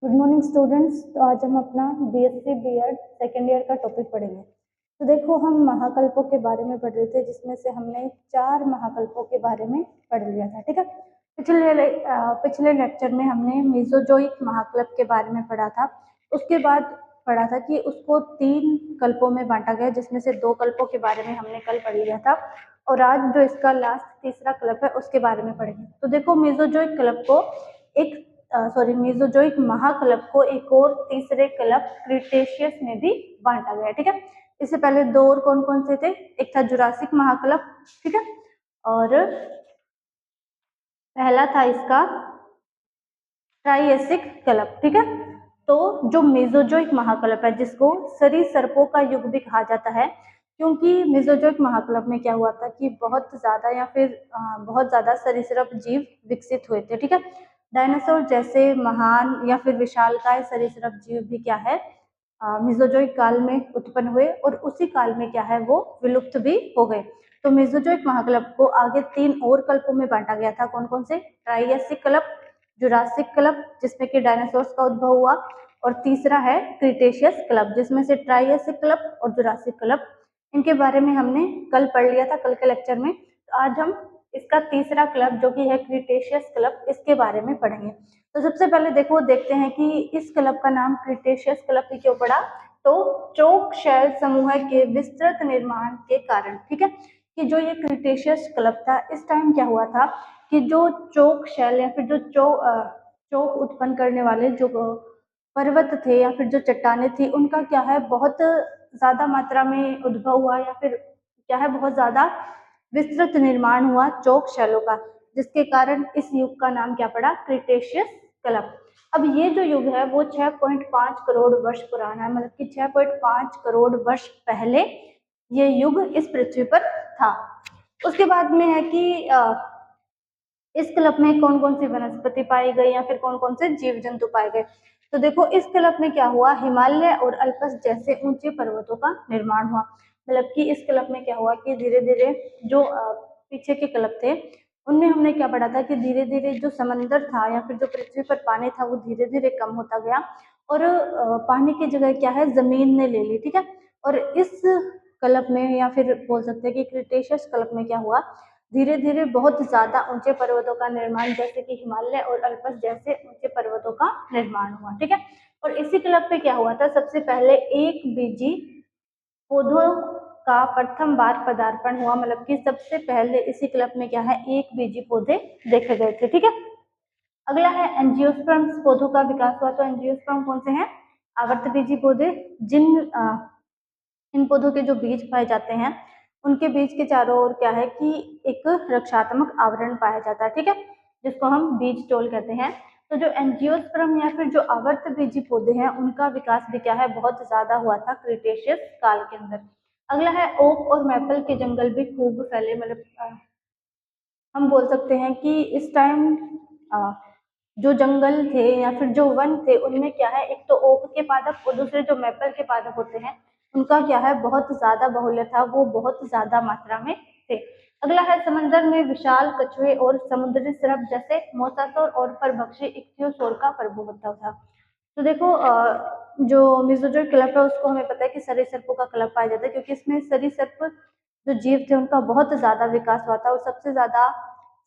Good morning students. तो आज हम अपना बीएससी बीएड सेकेंड ईयर का टॉपिक पढ़ेंगे। तो देखो, हम महाकल्पों के बारे में पढ़ रहे थे, जिसमें से हमने 4 महाकल्पों के बारे में पढ़ लिया था। ठीक है, पिछले लेक्चर में हमने मेसोजोइक महाकल्प के बारे में पढ़ा था। उसके बाद पढ़ा था कि उसको 3 कल्पों में बांटा गया, जिसमें से 2 कल्पों के बारे में हमने कल पढ़ लिया था। और आज जो इसका लास्ट तीसरा कल्प है उसके बारे में पढ़ेंगे। तो देखो, मेसोजोइक कल्प को मेसोजोइक महाकल्प को एक और तीसरे कल्प क्रिटेशियस में भी बांटा गया है। ठीक है, इससे पहले 2 और कौन कौन से थे? एक था जुरासिक महाकल्प, ठीक है, और पहला था इसका ट्राइएसिक कल्प। ठीक है, तो जो मेसोजोइक महाकल्प है, जिसको सरीसृपों का युग भी कहा जाता है, क्योंकि मेसोजोइक महाकल्प में क्या हुआ था कि बहुत ज्यादा सरीसृप जीव विकसित हुए थे। ठीक है, डायनासोर जैसे महान या फिर विशालकाय सरीसृप जीव भी क्या है, मेसोजोइक काल में उत्पन्न हुए, और उसी काल में क्या है, वो विलुप्त भी हो गए। तो मेसोजोइक महाकल्प को आगे 3 और कल्पों में बांटा गया था। कौन कौन से? ट्राइएसिक कल्प, जुरासिक कल्प जिसमें कि डायनासोर्स का उद्भव हुआ, और तीसरा है क्रिटेशियस कल्प, जिसमें से ट्राइएसिक कल्प और जुरासिक कल्प, इनके बारे में हमने कल पढ़ लिया था, कल के लेक्चर में। तो आज हम इसका तीसरा कल्प जो कि है क्रिटेशियस कल्प, इसके बारे में पढ़ेंगे। तो सबसे पहले देखो, देखते हैं कि इस कल्प का नाम क्रिटेशियस कल्प ही क्यों पड़ा। तो चोक शैल समूह के विस्तृत निर्माण के कारण। ठीक है, कि जो ये क्रिटेशियस कल्प था, इस टाइम क्या हुआ था कि जो चोक शैल या फिर जो चोक उत्पन्न करने वाले जो पर्वत थे या फिर जो चट्टाने थी, उनका क्या है, बहुत ज्यादा मात्रा में उद्भव हुआ, या फिर क्या है, बहुत ज्यादा विस्तृत निर्माण हुआ चोक शैलों का, जिसके कारण इस युग का नाम क्या पड़ा? क्रिटेशियस कल्प। अब ये जो युग है वो 6.5 करोड़ वर्ष पुराना है, मतलब कि 6.5 करोड़ वर्ष पहले ये युग इस पृथ्वी पर था। उसके बाद में है कि इस कल्प में कौन कौन सी वनस्पति पाई गई या फिर कौन कौन से जीव जंतु पाए गए। तो देखो, इस कल्प में क्या हुआ, हिमालय और अल्पस जैसे ऊंचे पर्वतों का निर्माण हुआ। मतलब कि इस कल्प में क्या हुआ कि धीरे धीरे जो पीछे के कल्प थे, उनमें हमने क्या पढ़ा था कि धीरे धीरे जो समंदर था या फिर जो पृथ्वी पर पानी था, वो धीरे धीरे कम होता गया, और पानी की जगह क्या है, जमीन ने ले ली। ठीक है, और इस कल्प में या फिर बोल सकते हैं कि क्रिटेशियस कल्प में क्या हुआ, धीरे धीरे बहुत ज्यादा ऊंचे पर्वतों का निर्माण, जैसे कि हिमालय और अल्पस जैसे ऊंचे पर्वतों का निर्माण हुआ। ठीक है, और इसी क्लब पे क्या हुआ था, सबसे पहले एक बीजी पौधों का प्रथम बार पदार्पण हुआ। मतलब कि सबसे पहले इसी क्लब में क्या है, एक बीजी पौधे देखे गए थे। ठीक है, अगला है एंजियोस्पर्म्स पौधों का विकास हुआ। तो एंजियोस्पर्म कौन से हैं? आवर्त बीजी पौधे, इन पौधों के जो बीज पाए जाते हैं, उनके बीज के चारों ओर क्या है कि एक रक्षात्मक आवरण पाया जाता है। ठीक है, जिसको हम बीज टोल कहते हैं। तो जो एंजियोस्पर्म या फिर जो आवर्त बीजी पौधे हैं, उनका विकास भी क्या है, बहुत ज्यादा हुआ था क्रिटेशियस काल के अंदर। अगला है ओक और मैपल के जंगल भी खूब फैले। मतलब हम बोल सकते हैं कि इस टाइम जो जंगल थे या फिर जो वन थे, उनमें क्या है, एक तो ओक के पादप और दूसरे जो मैपल के पादप होते हैं, उनका क्या है, बहुत ज्यादा बाहुल्य था, वो बहुत ज्यादा मात्रा में थे। अगला है समंदर में विशाल कछुए और समुद्री सर्प जैसे मोसासौर और परभक्षी इक्थियोसौर का प्रभुत्व था। तो देखो, जो मेसोजोइक कल्प है उसको हमें पता है कि सरीसृपों का कल्प पाया जाता है, क्योंकि इसमें सरीसृप जो जीव थे उनका बहुत ज्यादा विकास हुआ था, और सबसे ज्यादा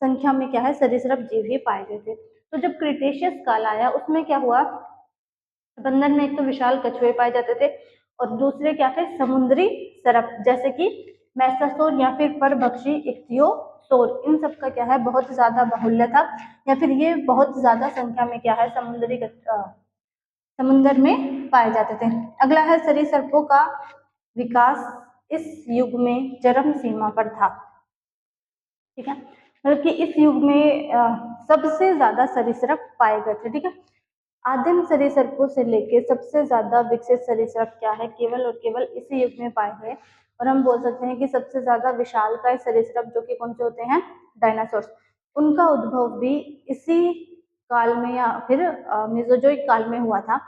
संख्या में क्या है, सरीसृप जीव ही पाए गए थे। तो जब क्रिटेशियस काल आया, उसमें क्या हुआ, समंदर में एक तो विशाल कछुए पाए जाते थे, और दूसरे क्या थे, समुद्री सर्प जैसे कि मैसासोर या फिर परभक्षी इक्थियोसोर, इन सब का क्या है, बहुत ज्यादा बाहुल्य था, या फिर ये बहुत ज्यादा संख्या में क्या है, समुद्र में पाए जाते थे। अगला है सरीसृपों का विकास इस युग में चरम सीमा पर था। ठीक है, मतलब कि इस युग में सबसे ज्यादा सरीसृप पाए गए थे। ठीक है, आदिम सरीसृपों से लेके सबसे ज्यादा विकसित सरीसृप क्या है, केवल और केवल इसी युग में पाए गए। और हम बोल सकते हैं कि सबसे ज्यादा विशालकाय सरीसृप जो कि कौन से होते हैं, डायनासोर्स, उनका उद्भव भी इसी काल में या फिर मेसोजोइक काल में हुआ था,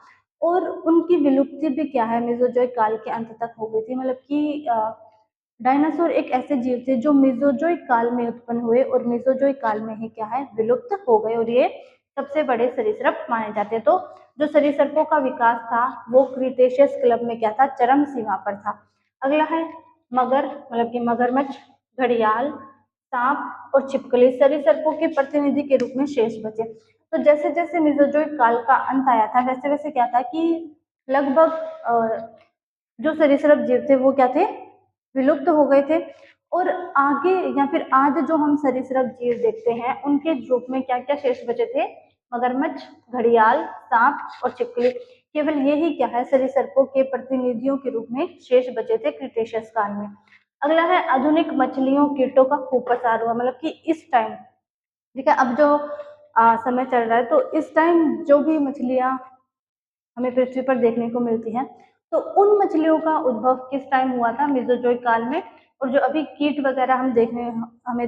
और उनकी विलुप्ति भी क्या है, मेसोजोइक काल के अंत तक हो गई थी। मतलब कि डायनासोर एक ऐसे जीव थे जो मेसोजोइक काल में उत्पन्न हुए और मेसोजोइक काल में ही क्या है, विलुप्त हो गए, और ये सबसे बड़े सरीसृप माने जाते हैं। तो जो सरीसृपों का विकास था वो क्रीटेशियस क्लब में क्या था, चरम सीमा पर था। अगला है मगर, मतलब कि मगरमच्छ, घड़ियाल, सांप और छिपकली सरीसृपों के प्रतिनिधि के रूप में शेष बचे। तो जैसे जैसे मेसोजोइक काल का अंत आया था वैसे वैसे क्या था कि लगभग जो सरीसृप जीव थे वो क्या थे, विलुप्त हो गए थे। और आगे या फिर आज जो हम सरीसृप जीव देखते हैं उनके रूप में क्या क्या शेष बचे थे, मगरमच्छ, घड़ियाल, सांप और छिपकली। केवल यही क्या है, सरीसृपों के प्रतिनिधियों के रूप में शेष बचे थे क्रीटेशियस काल में। अगला है आधुनिक मछलियों कीटों का खूब प्रसार हुआ, मतलब कि इस टाइम, ठीक है, अब जो समय चल रहा है तो इस टाइम जो भी मछलियां हमें पृथ्वी पर देखने को मिलती हैं तो उन मछलियों का उद्भव किस टाइम हुआ था, मेसोजोइक काल में। और जो अभी कीट वगैरह हमें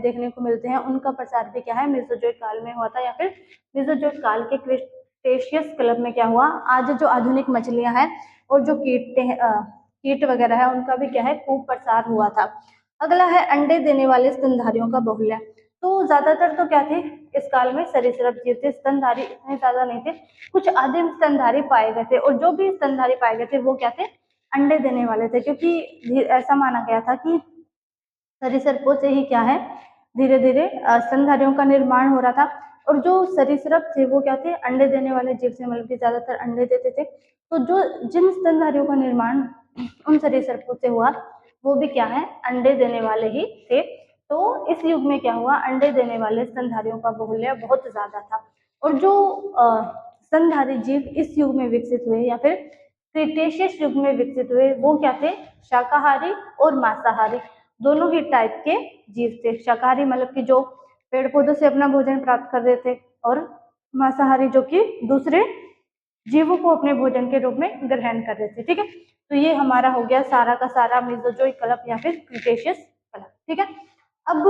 देखने को मिलते हैं उनका प्रसार भी क्या है, मेसोजोइक काल में हुआ था, या फिर मेसोजोइक काल के क्रेटेशियस क्लब में क्या हुआ, आज जो आधुनिक मछलियां हैं और जो कीट वगैरह है उनका भी क्या है, खूब प्रसार हुआ था। अगला है अंडे देने वाले स्तनधारियों का बहुल्य। तो ज्यादातर तो क्या थे इस काल में, सरीसृप जीव थे, स्तनधारी इतने ज्यादा नहीं थे, कुछ आदिम स्तनधारी पाए गए थे। और जो भी स्तनधारी पाए गए थे वो क्या थे, अंडे देने वाले थे, क्योंकि ऐसा माना गया था कि सरीसृपों से ही क्या है, धीरे धीरे स्तनधारियों का निर्माण हो रहा था। और जो सरीसृप थे वो क्या थे, अंडे देने वाले जीव से, मतलब कि ज्यादातर अंडे देते थे। तो जो जिन स्तनधारियों का निर्माण उन सरीसृपों से हुआ वो भी क्या है, अंडे देने वाले ही थे। तो इस युग में क्या हुआ, अंडे देने वाले स्तनधारियों का बहुल्य बहुत ज्यादा था। और जो स्तनधारी जीव इस युग में विकसित हुए या फिर क्रिटेशियस युग में विकसित हुए वो क्या थे, शाकाहारी और मांसाहारी दोनों ही टाइप के जीव थे। शाकाहारी मतलब कि जो पेड़ पौधों से अपना भोजन प्राप्त कर रहे थे, और मांसाहारी जो कि दूसरे जीवों को अपने भोजन के रूप में ग्रहण कर रहे थे। ठीक है, तो ये हमारा हो गया सारा का सारा मेसोजोइक कल्प या फिर क्रिटेशियस कल्प। ठीक है, अब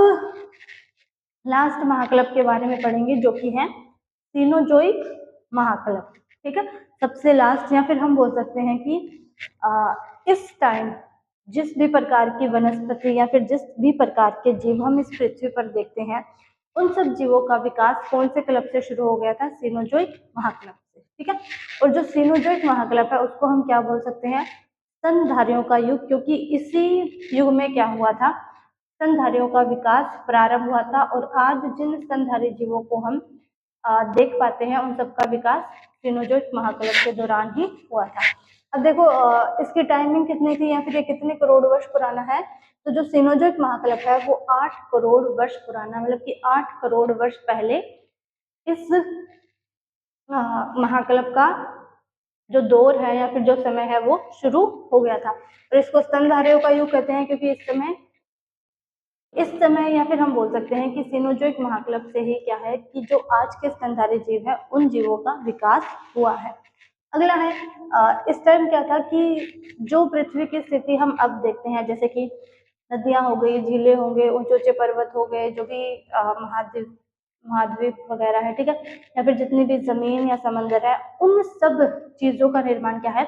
लास्ट महाकल्प के बारे में पढ़ेंगे जो कि है सीनोजोइक महाकल्प। ठीक है, सबसे लास्ट, या फिर हम बोल सकते हैं कि इस टाइम जिस भी प्रकार की वनस्पति या फिर जिस भी प्रकार के जीव हम इस पृथ्वी पर देखते हैं उन सब जीवों का विकास कौन से कल्प से शुरू हो गया था, सीनोजोइक महाकल्प से। ठीक है, और जो सीनोजोइक महाकल्प है उसको हम क्या बोल सकते हैं, स्तनधारियों का युग, क्योंकि इसी युग में क्या हुआ था, स्तनधारियों का विकास प्रारंभ हुआ था। और आज जिन स्तनधारी जीवों को हम देख पाते हैं उन सबका विकास सीनोजोइक महाकल्प के दौरान ही हुआ था। अब देखो इसकी टाइमिंग कितनी थी या फिर ये कितने करोड़ वर्ष पुराना है, तो जो सीनोजोइक महाकल्प है वो 8 करोड़ वर्ष पुराना, मतलब कि 8 करोड़ वर्ष पहले इस महाकल्प का जो दौर है या फिर जो समय है वो शुरू हो गया था। और इसको स्तनधारियों का युग कहते हैं, क्योंकि इस समय या फिर हम बोल सकते हैं कि सीनोजोइक महाकल्प से ही क्या है कि जो आज के स्तनधारी जीव है उन जीवों का विकास हुआ है। अगला है इस टाइम क्या था कि जो पृथ्वी की स्थिति हम अब देखते हैं, जैसे कि नदियां हो गई, झीलें होंगे, ऊंचे ऊंचे पर्वत हो गए, जो भी महाद्वीप महाद्वीप वगैरह है, ठीक है, या फिर जितनी भी जमीन या समंदर है, उन सब चीजों का निर्माण क्या है,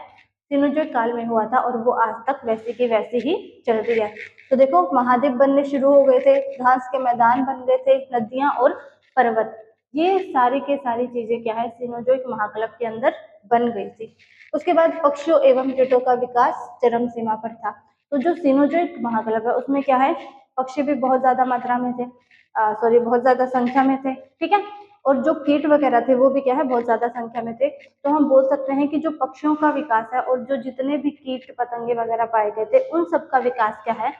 सीनोजोइक काल में हुआ था। और वो आज तक वैसी की वैसी ही चल रही है। तो देखो महाद्वीप बनने शुरू हो गए थे, घास के मैदान बन गए थे, नदियां और पर्वत, ये सारी के सारी चीजें क्या है, सीनोजोइक महाकल्प के अंदर बन गई थी। उसके बाद पक्षियों एवं कीटों का विकास चरम सीमा पर था। तो जो सीनोजोइक महाकल्प है उसमें क्या है, पक्षी भी बहुत ज्यादा मात्रा में थे, बहुत ज्यादा संख्या में थे। ठीक है, और जो कीट वगैरह थे वो भी क्या है, बहुत ज्यादा संख्या में थे। तो हम बोल सकते हैं कि जो पक्षियों का विकास है और जो जितने भी कीट पतंगे वगैरह पाए गए थे उन सब का विकास क्या है,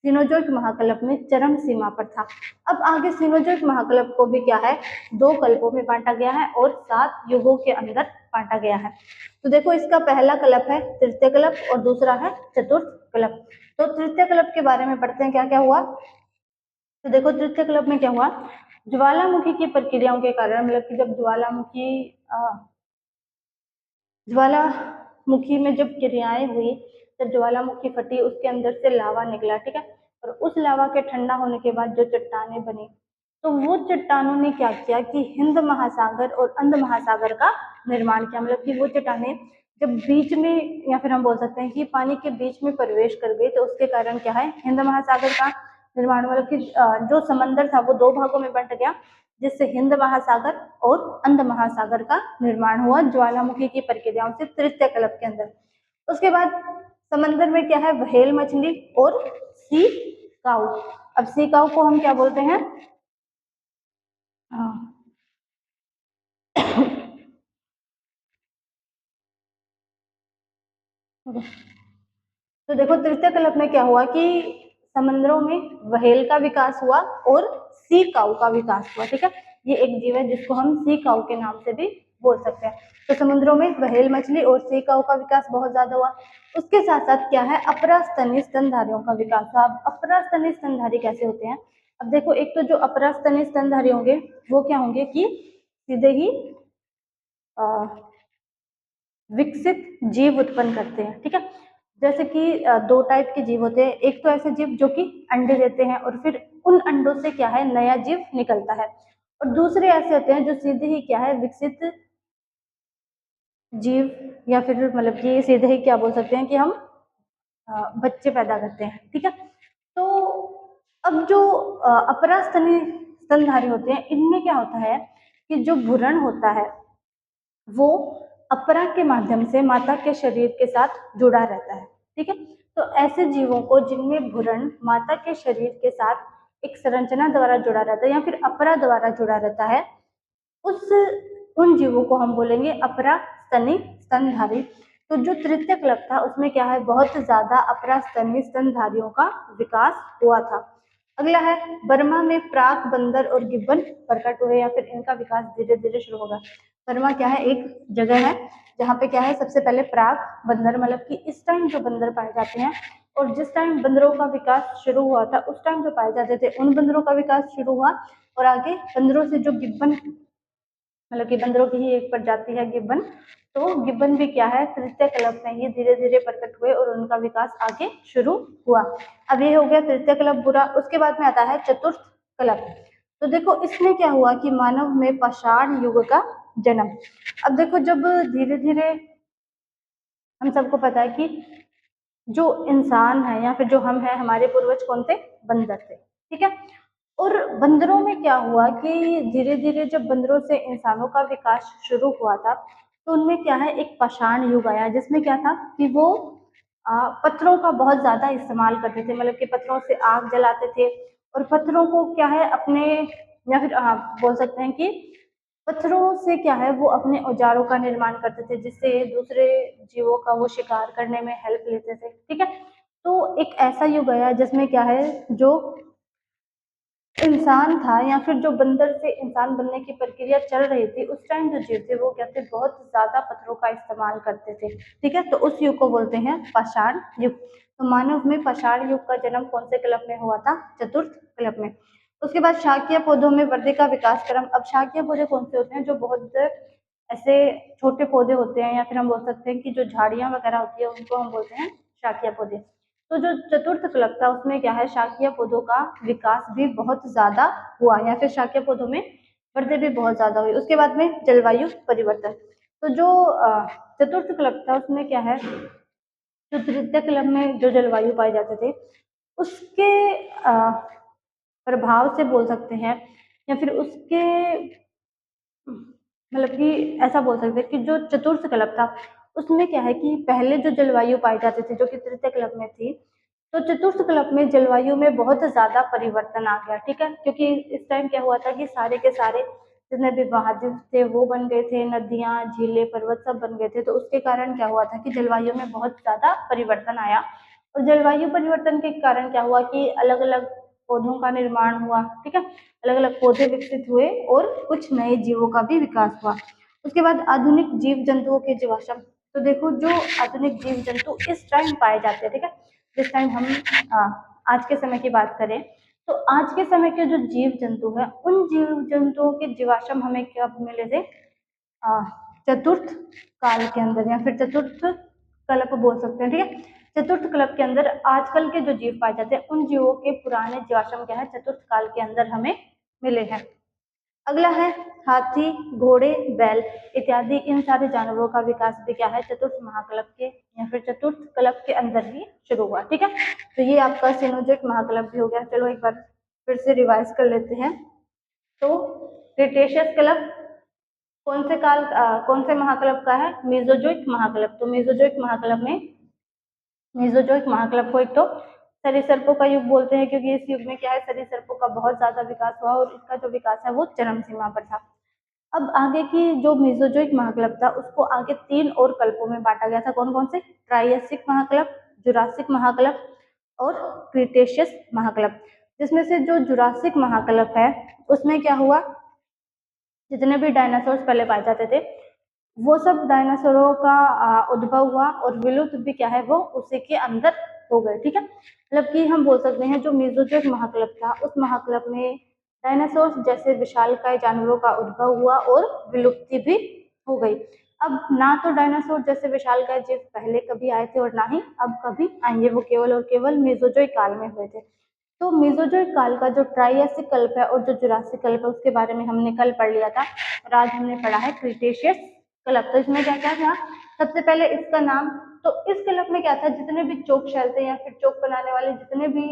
सीनोजोइक महाकल्प में चरम सीमा पर था। अब आगे सीनोजोइक महाकल्प को भी क्या है, 2 कल्पों में बांटा गया है और 7 युगों के अंदर बांटा गया है। तो देखो इसका पहला कल्प है तृतीय कल्प और दूसरा है चतुर्थ कल्प। तो तृतीय कल्प के बारे में पढ़ते हैं, क्या क्या हुआ। तो देखो तृतीय कल्प में क्या हुआ, ज्वालामुखी की प्रक्रियाओं के कारण, मतलब कि जब ज्वालामुखी में जब क्रियाएं हुई, जब ज्वालामुखी फटी उसके अंदर से लावा निकला, ठीक है, और उस लावा के ठंडा होने के बाद जो चट्टानें बनी, तो वो चट्टानों ने क्या किया कि हिंद महासागर और अंध महासागर का निर्माण किया। मतलब कि वो चट्टानें जब बीच में या फिर हम बोल सकते हैं कि पानी के बीच में प्रवेश कर गई तो उसके कारण क्या है, हिंद महासागर का निर्माण, मतलब कि जो समंदर था वो 2 भागों में बंट गया। जिससे हिंद महासागर और अंध महासागर का निर्माण हुआ ज्वालामुखी की प्रक्रियाओं से तृतीय कल्प के अंदर। उसके बाद समंदर में क्या है, व्हेल मछली और सी काऊ। अब सी काऊ को हम क्या बोलते हैं, तो देखो तृतीय कल्प में क्या हुआ कि समुद्रों में व्हेल का विकास हुआ और सी काऊ का विकास हुआ। ठीक है, ये एक जीव है जिसको हम सी काऊ के नाम से भी बोल सकते हैं। तो समुद्रों में व्हेल मछली और सी काऊ का विकास बहुत ज्यादा हुआ। उसके साथ साथ क्या है, अपरास्तनी स्तनधारियों का विकास हुआ। अब अपरास्तनी स्तनधारी कैसे होते हैं, अब देखो एक तो जो अपरास्तनी स्तनधारी होंगे वो क्या होंगे कि सीधे ही विकसित जीव उत्पन्न करते हैं। ठीक है, जैसे कि दो टाइप के जीव होते हैं, एक तो ऐसे जीव जो कि अंडे देते हैं और फिर उन अंडों से क्या है नया जीव निकलता है, और दूसरे ऐसे होते हैं जो सीधे ही क्या है विकसित जीव, या फिर मतलब कि सीधे ही क्या बोल सकते हैं कि हम बच्चे पैदा करते हैं। ठीक है, तो अब जो अपरास्तनी स्तनधारी होते हैं इनमें क्या होता है कि जो भ्रूण होता है वो अपरा के माध्यम से माता के शरीर के साथ जुड़ा रहता है। ठीक है, तो ऐसे जीवों को जिनमें भ्रूण माता के शरीर के साथ एक संरचना द्वारा जुड़ा रहता है या फिर अपरा द्वारा जुड़ा रहता है, उस उन जीवों को हम बोलेंगे अपरा स्तनी स्तनधारी। तो जो तृतीय कल्प था उसमें क्या है बहुत ज्यादा अपरा स्तनी स्तनधारियों का विकास हुआ था। अगला है बर्मा में प्राक बंदर और गिब्बन प्रकट हुए या फिर इनका विकास धीरे धीरे शुरू होगा। बर्मा क्या है, एक जगह है जहाँ पे क्या है सबसे पहले प्राक बंदर, मतलब कि इस टाइम जो बंदर पाए जाते हैं और जिस टाइम बंदरों का विकास शुरू हुआ था उस टाइम जो पाए जाते थे उन बंदरों का विकास शुरू हुआ, और आगे बंदरों से जो गिब्बन, मतलब कि बंदरों की ही एक प्रजाति है गिब्बन, तो गिब्बन भी क्या है तृतीय कल्प में ही धीरे धीरे प्रकट हुए और उनका विकास आगे शुरू हुआ। अब ये हो गया तृतीय कल्प पूरा। उसके बाद में आता है चतुर्थ कल्प। तो देखो इसमें क्या हुआ कि मानव में पाषाण युग का जन्म। अब देखो जब धीरे धीरे, हम सबको पता है कि जो इंसान है या फिर जो हम हैं हमारे पूर्वज कौन थे, बंदर थे। ठीक है, और बंदरों में क्या हुआ कि धीरे धीरे जब बंदरों से इंसानों का विकास शुरू हुआ था तो उनमें क्या है एक पाषाण युग आया, जिसमें क्या था कि वो पत्थरों का बहुत ज्यादा इस्तेमाल करते थे, मतलब कि पत्थरों से आग जलाते थे और पत्थरों को क्या है अपने, या फिर बोल सकते हैं कि पत्थरों से क्या है वो अपने औजारों का निर्माण करते थे जिससे दूसरे जीवों का वो शिकार करने में हेल्प लेते थे। ठीक है, तो एक ऐसा युग आया जिसमें क्या है जो इंसान था या फिर जो बंदर से इंसान बनने की प्रक्रिया चल रही थी उस टाइम जो जीव थे वो क्या थे बहुत ज्यादा पत्थरों का इस्तेमाल करते थे। ठीक है, तो उस युग को बोलते हैं पाषाण युग। तो मानव में पाषाण युग का जन्म कौन से कल्प में हुआ था, चतुर्थ कल्प में। उसके बाद शाकीय पौधों में वृद्धि का विकास क्रम। अब शाकीय पौधे कौन से होते हैं, जो बहुत ऐसे छोटे पौधे होते हैं या फिर हम बोल सकते हैं कि जो झाड़ियां वगैरह होती है उनको हम बोलते हैं शाकीय पौधे। तो जो चतुर्थ कल्प था उसमें क्या है शाकीय पौधों का विकास भी बहुत ज्यादा हुआ या फिर शाकीय पौधों में वृद्धि भी बहुत ज्यादा हुई। उसके बाद में जलवायु परिवर्तन। तो जो चतुर्थ कल्प था उसमें क्या है, जो तृतीय कल्प में जो जलवायु पाए जाते थे उसके प्रभाव से बोल सकते हैं या फिर उसके मतलब कि ऐसा बोल सकते हैं कि जो चतुर्थ कल्प था उसमें क्या है कि पहले जो जलवायु पाई जाती थी जो कि तृतीय कल्प में थी, तो चतुर्थ कल्प में जलवायु में बहुत ज्यादा परिवर्तन आ गया। ठीक है, क्योंकि इस टाइम क्या हुआ था कि सारे के सारे जितने भी महाद्वीप थे वो बन गए थे, नदियां झीलें पर्वत सब बन गए थे, तो उसके कारण क्या हुआ था कि जलवायु में बहुत ज्यादा परिवर्तन आया। और जलवायु परिवर्तन के कारण क्या हुआ कि अलग अलग पौधों का निर्माण हुआ। ठीक है, अलग अलग पौधे विकसित हुए और कुछ नए जीवों का भी विकास हुआ। उसके बाद आधुनिक जीव जंतुओं के जीवाश्म। तो देखो जो आधुनिक जीव जंतु इस टाइम पाए जाते हैं, ठीक है, जिस टाइम हम आज के समय की बात करें तो आज के समय के जो जीव जंतु है उन जीव जंतुओं के जीवाश्म हमें कब मिले थे, चतुर्थ काल के अंदर या फिर चतुर्थ कल्प बोल सकते हैं। ठीक है, चतुर्थ कल्प के अंदर आजकल के जो जीव पाए जाते हैं उन जीवों के पुराने जीवाश्म क्या है चतुर्थ काल के अंदर हमें मिले हैं। अगला है हाथी घोड़े बैल इत्यादि इन सारे जानवरों का विकास भी क्या है चतुर्थ महाकल्प के या फिर चतुर्थ कल्प के अंदर ही शुरू हुआ। ठीक है, तो ये आपका सिनोजेक महाकल्प भी हो गया। चलो एक बार फिर से रिवाइज कर लेते हैं। तो क्रिटेशियस कल्प कौन से महाकल्प का है? मेसोजोइक महाकल्प। तो मेसोजोइक महाकल्प को एक तो सरीसृपों का युग बोलते हैं, क्योंकि इस युग में क्या है, सरीसृपों का बहुत ज्यादा विकास हुआ और इसका जो विकास है वो चरम सीमा पर था। अब आगे की जो मेसोजोइक महाकल्प था उसको आगे 3 और कल्पों में बांटा गया था। कौन कौन से? ट्रायसिक महाकल्प, जुरासिक महाकल्प और क्रिटेशियस महाकल्प। जिसमें से जो जुरासिक महाकल्प है उसमें क्या हुआ, जितने भी डायनासोर पहले पाए जाते थे वो सब डायनासोरों का उद्भव हुआ और विलुप्त भी क्या है वो उसी के अंदर हो गए। ठीक है, मतलब कि हम बोल सकते हैं जो मेसोजोइक महाकल्प था उस महाकल्प में डायनासोर जैसे विशालकाय जानवरों का उद्भव हुआ और विलुप्ति भी हो गई। अब ना तो डायनासोर जैसे विशालकाय जीव पहले कभी आए थे और ना ही अब कभी आएंगे, वो केवल और केवल मेसोजोइक काल में हुए थे। तो मेसोजोइक काल का जो ट्रायसिक कल्प है और जो जुरासिक कल्प है उसके बारे में हमने कल पढ़ लिया था और आज हमने पढ़ा है क्रिटेशियस कल्प। तो इसमें क्या क्या था? सबसे पहले इसका नाम, तो इस कल्प में क्या था, जितने भी चौक शैल थे या फिर चौक बनाने वाले जितने भी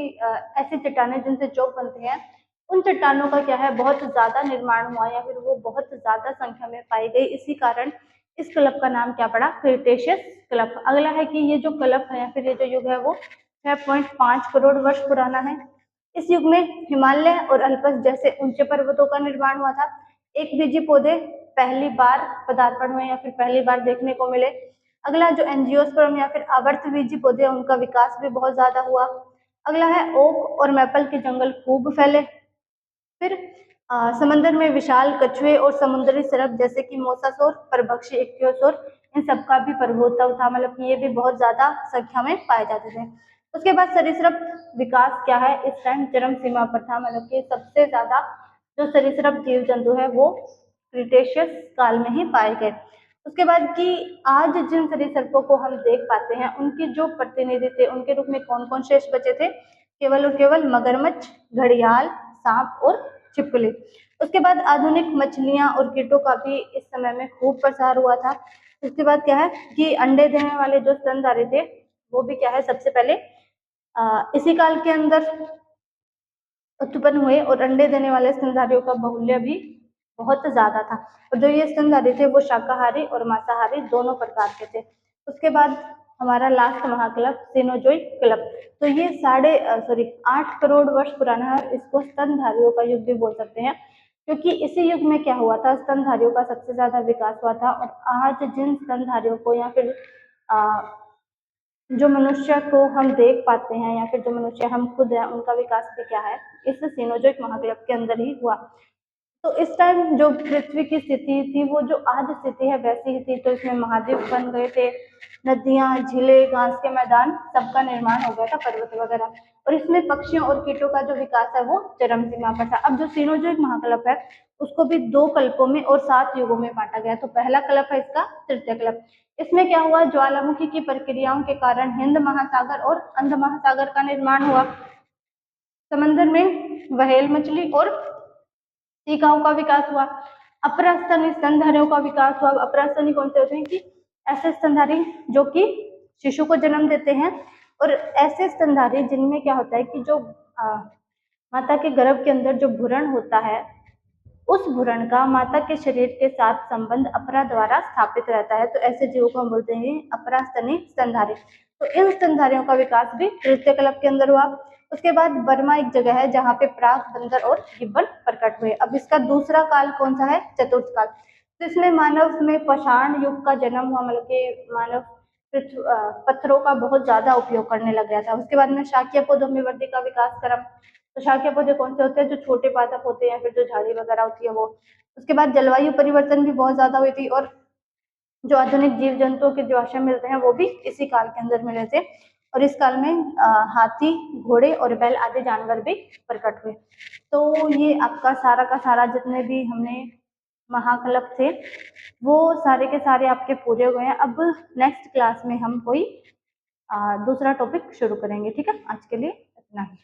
ऐसी चट्टानें जिनसे चौक बनते हैं उन चट्टानों का क्या है बहुत ज्यादा निर्माण हुआ या फिर वो बहुत ज्यादा संख्या में पाई गई। इसी कारण इस कल्प का नाम क्या पड़ा? क्रिटेशियस कल्प। अगला है कि ये जो कल्प है या फिर ये जो युग है वो 6.5 करोड़ वर्ष पुराना है। इस युग में हिमालय और अल्पस जैसे ऊंचे पर्वतों का निर्माण हुआ था। एक बीजी पौधे पहली बार पदार्पण हुए या फिर पहली बार देखने को मिले। अगला जो एंजियोस्पर्म या फिर आवर्त बीजी पौधे उनका विकास भी बहुत ज्यादा हुआ। अगला है ओक और मैपल के जंगल खूब फैले। फिर समंदर में विशाल कछुए और समुद्री सर्प जैसे कि मोसासौर, परभक्षी इक्तियोसौर, इन सबका भी प्रभुत्व था, मतलब कि ये भी बहुत ज्यादा संख्या में पाए जाते थे। उसके बाद सरीसृप विकास क्या है इस टाइम चरम सीमा पर था, मतलब कि सबसे ज्यादा जो सरीसृप जीव जंतु है वो क्रिटेशियस काल में ही पाए गए। उसके बाद कि आज जिन सरीसृपों को हम देख पाते हैं उनके जो प्रतिनिधि थे उनके रूप में कौन कौन शेष बचे थे? केवल और केवल मगरमच्छ, घड़ियाल, सांप और छिपकली। उसके बाद आधुनिक मछलियां और कीटों का भी इस समय में खूब प्रसार हुआ था। उसके बाद क्या है कि अंडे देने वाले जो स्तनधारी थे वो भी क्या है सबसे पहले इसी काल के अंदर उत्पन्न हुए और अंडे देने वाले स्तनधारियों का बाहुल्य भी बहुत ज्यादा था। और जो ये स्तनधारी थे वो शाकाहारी और मांसाहारी दोनों प्रकार के थे। उसके बाद हमारा लास्ट महाकल्प सीनोजोइक कल्प। तो ये 8 करोड़ वर्ष पुराना है। इसको स्तनधारियों का युग भी बोल सकते हैं, क्योंकि इसी युग में क्या हुआ था, स्तनधारियों का सबसे ज्यादा विकास हुआ था। और आज जिन स्तनधारियों को या फिर जो मनुष्य को हम देख पाते हैं या फिर जो मनुष्य हम खुद हैं उनका विकास भी क्या है इस सीनोजोइक महाकल्प के अंदर ही हुआ। तो इस टाइम जो पृथ्वी की स्थिति थी वो जो आज स्थिति है वैसी ही थी। तो इसमें महाद्वीप बन गए थे, नदियां, झीलें, घास के मैदान सबका निर्माण हो गया था, पर्वत वगैरह। और इसमें पक्षियों और कीटों का जो विकास है वो चरम सीमा पर था। अब जो सीनोजोइक महाकल्प है उसको भी 2 कल्पों में और 7 युगों में बांटा गया। तो पहला कल्प है इसका तृतीय कल्प। इसमें क्या हुआ, ज्वालामुखी की प्रक्रियाओं के कारण हिंद महासागर और अंध महासागर का निर्माण हुआ। समंदर में व्हेल मछली और टीकाओं का विकास हुआ। अपरास्तनी स्तनधारियों का विकास हुआ। अपरास्तनी कौन से होते हैं कि ऐसे स्तनधारी जो कि शिशु को जन्म देते हैं, और ऐसे स्तनधारी जिनमें क्या होता है कि जो माता के गर्भ के अंदर जो भ्रूण होता है उस भ्रूण का माता के शरीर के साथ संबंध अपरा द्वारा स्थापित रहता है। तो ऐसे जीवों को हम बोलते हैं अपरास्तनी स्तनधारी। तो इन स्तनधारियों का विकास भी तृतीय कल्प के अंदर हुआ। उसके बाद बर्मा एक जगह है जहाँ पे प्राग, बंदर और गिब्बन प्रकट हुए। अब इसका दूसरा काल कौन सा है? चतुर्थ काल। तो इसमें मानव में पाषाण युग का जन्म हुआ, मतलब कि मानव पत्थरों का बहुत ज्यादा उपयोग करने लग गया था। उसके बाद में शाक्य पौधों में वृद्धि का विकास क्रम। तो शाक्य पौधे कौन से होते हैं? जो छोटे पादप होते हैं या फिर जो झाड़ी वगैरह होती है वो। उसके बाद जलवायु परिवर्तन भी बहुत ज्यादा हुई थी और जो आधुनिक जीव जंतुओं के जो आश्रम मिलते हैं वो भी इसी काल के अंदर मिले थे। और इस काल में हाथी, घोड़े और बैल आदि जानवर भी प्रकट हुए। तो ये आपका सारा का सारा जितने भी हमने महाकल्प थे वो सारे के सारे आपके पूरे हुए हैं। अब नेक्स्ट क्लास में हम कोई दूसरा टॉपिक शुरू करेंगे। ठीक है, आज के लिए इतना ही।